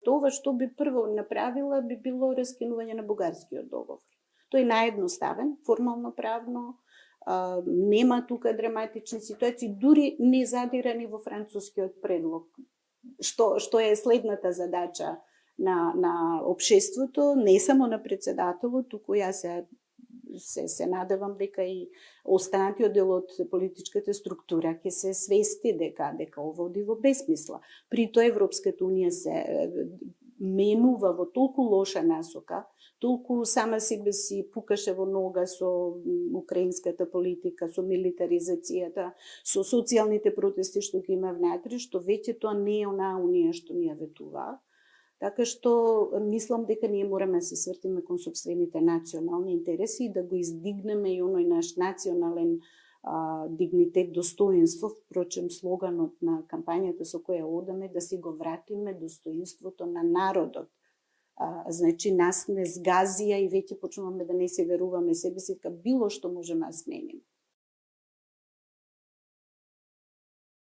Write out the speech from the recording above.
тоа што би прво направила би било раскинување на бугарскиот договор. Тој е наедноставен, формално правно, нема тука драматични ситуации, дури не задирани во францускиот предлог. Што е следната задача на општеството, не само на председателот, туку јас се надевам дека и останатиот дел од политичката структура ќе се свести дека оводи во бесмисла. При тоа Европската унија се менува во толку лоша насока, толку сама себе си пукаше во нога со украинската политика, со милитаризацијата, со социјалните протести што ги има внатре, што веќе тоа не е онаа унија што ни ја ветува. Така што мислам дека ние мораме да се свртиме кон сопствените национални интереси и да го издигнеме и оној наш национален дигнитет, достоинство, впрочем слоганот на кампањата со која одаме, да си го вратиме достоинството на народот. Значи нас не сгазија и веќе почнуваме да не се веруваме себе си, дека било што можеме да смениме.